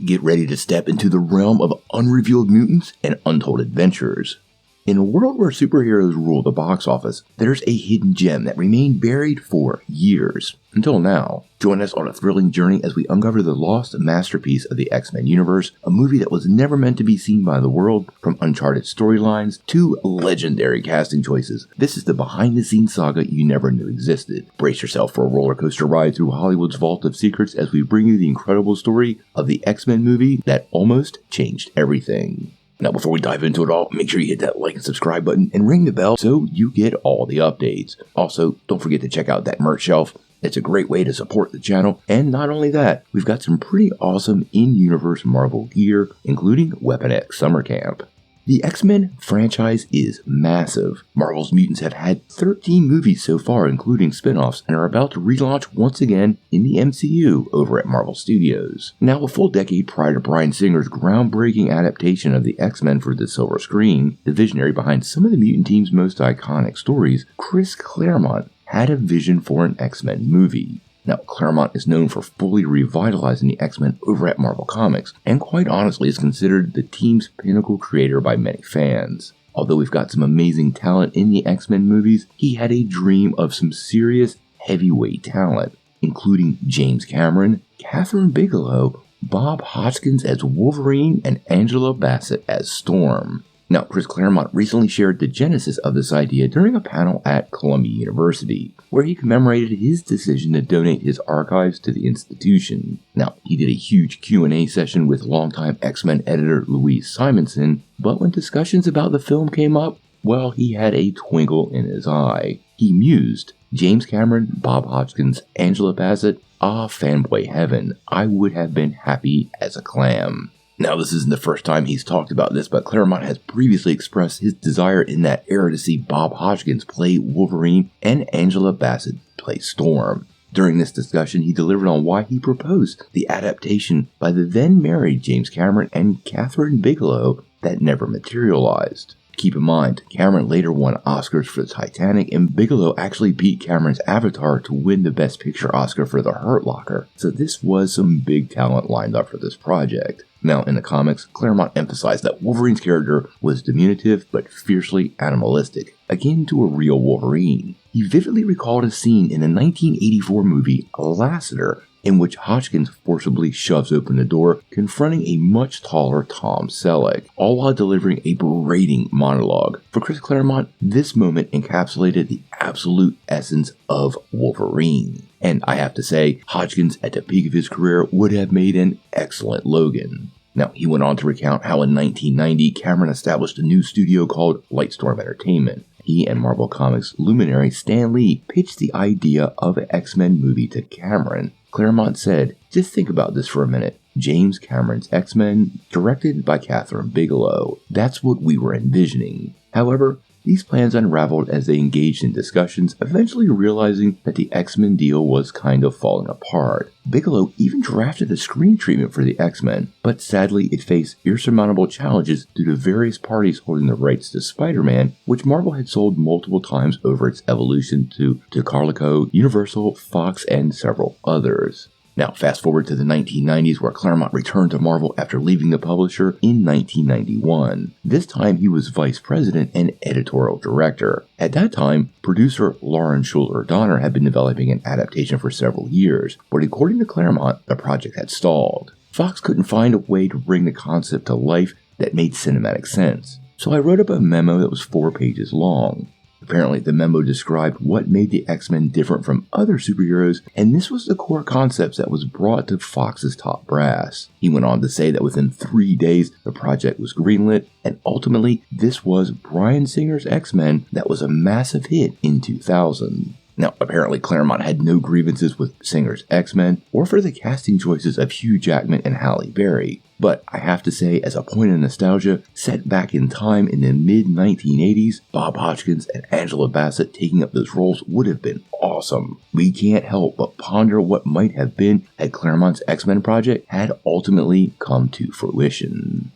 Get ready to step into the realm of unrevealed mutants and untold adventures. In a world where superheroes rule the box office, there's a hidden gem that remained buried for years. Until now. Join us on a thrilling journey as we uncover the lost masterpiece of the X-Men universe, a movie that was never meant to be seen by the world, from uncharted storylines to legendary casting choices. This is the behind-the-scenes saga you never knew existed. Brace yourself for a roller coaster ride through Hollywood's vault of secrets as we bring you the incredible story of the X-Men movie that almost changed everything. Now, before we dive into it all, make sure you hit that like and subscribe button and ring the bell so you get all the updates. Also, don't forget to check out that merch shelf. It's a great way to support the channel. And not only that, we've got some pretty awesome in-universe Marvel gear, including Weapon X Summer Camp. The X-Men franchise is massive. Marvel's mutants have had 13 movies so far, including spin-offs, and are about to relaunch once again in the MCU over at Marvel Studios. Now, a full decade prior to Bryan Singer's groundbreaking adaptation of the X-Men for the silver screen, the visionary behind some of the mutant team's most iconic stories, Chris Claremont, had a vision for an X-Men movie. Now, Claremont is known for fully revitalizing the X-Men over at Marvel Comics, and quite honestly is considered the team's pinnacle creator by many fans. Although we've got some amazing talent in the X-Men movies, he had a dream of some serious heavyweight talent, including James Cameron, Catherine Bigelow, Bob Hoskins as Wolverine, and Angela Bassett as Storm. Now, Chris Claremont recently shared the genesis of this idea during a panel at Columbia University, where he commemorated his decision to donate his archives to the institution. Now, he did a huge Q&A session with longtime X-Men editor Louise Simonson, but when discussions about the film came up, well, he had a twinkle in his eye. He mused, "James Cameron, Bob Hoskins, Angela Bassett, fanboy heaven. I would have been happy as a clam." Now, this isn't the first time he's talked about this, but Claremont has previously expressed his desire in that era to see Bob Hoskins play Wolverine and Angela Bassett play Storm. During this discussion, he delivered on why he proposed the adaptation by the then-married James Cameron and Catherine Bigelow that never materialized. Keep in mind, Cameron later won Oscars for Titanic, and Bigelow actually beat Cameron's Avatar to win the Best Picture Oscar for The Hurt Locker, so this was some big talent lined up for this project. Now, in the comics, Claremont emphasized that Wolverine's character was diminutive but fiercely animalistic, akin to a real Wolverine. He vividly recalled a scene in the 1984 movie Lassiter, in which Hoskins forcibly shoves open the door, confronting a much taller Tom Selleck, all while delivering a berating monologue. For Chris Claremont, this moment encapsulated the absolute essence of Wolverine. And I have to say, Hoskins at the peak of his career would have made an excellent Logan. Now, he went on to recount how in 1990, Cameron established a new studio called Lightstorm Entertainment. He and Marvel Comics luminary Stan Lee pitched the idea of an X-Men movie to Cameron. Claremont said, "Just think about this for a minute. James Cameron's X-Men, directed by Catherine Bigelow. That's what we were envisioning." However, these plans unraveled as they engaged in discussions, eventually realizing that the X-Men deal was kind of falling apart. Bigelow even drafted a screen treatment for the X-Men, but sadly it faced insurmountable challenges due to various parties holding the rights to Spider-Man, which Marvel had sold multiple times over its evolution to Carlico, Universal, Fox, and several others. Now, fast forward to the 1990s, where Claremont returned to Marvel after leaving the publisher in 1991. This time, he was vice president and editorial director. At that time, producer Lauren Schuler Donner had been developing an adaptation for several years, but according to Claremont, the project had stalled. Fox couldn't find a way to bring the concept to life that made cinematic sense. So I wrote up a memo that was 4 pages long. Apparently, the memo described what made the X-Men different from other superheroes, and this was the core concepts that was brought to Fox's top brass. He went on to say that within 3 days, the project was greenlit, and ultimately, this was Bryan Singer's X-Men that was a massive hit in 2000. Now, apparently Claremont had no grievances with Singer's X-Men, or for the casting choices of Hugh Jackman and Halle Berry. But I have to say, as a point of nostalgia, set back in time in the mid-1980s, Bob Hoskins and Angela Bassett taking up those roles would have been awesome. We can't help but ponder what might have been had Claremont's X-Men project had ultimately come to fruition.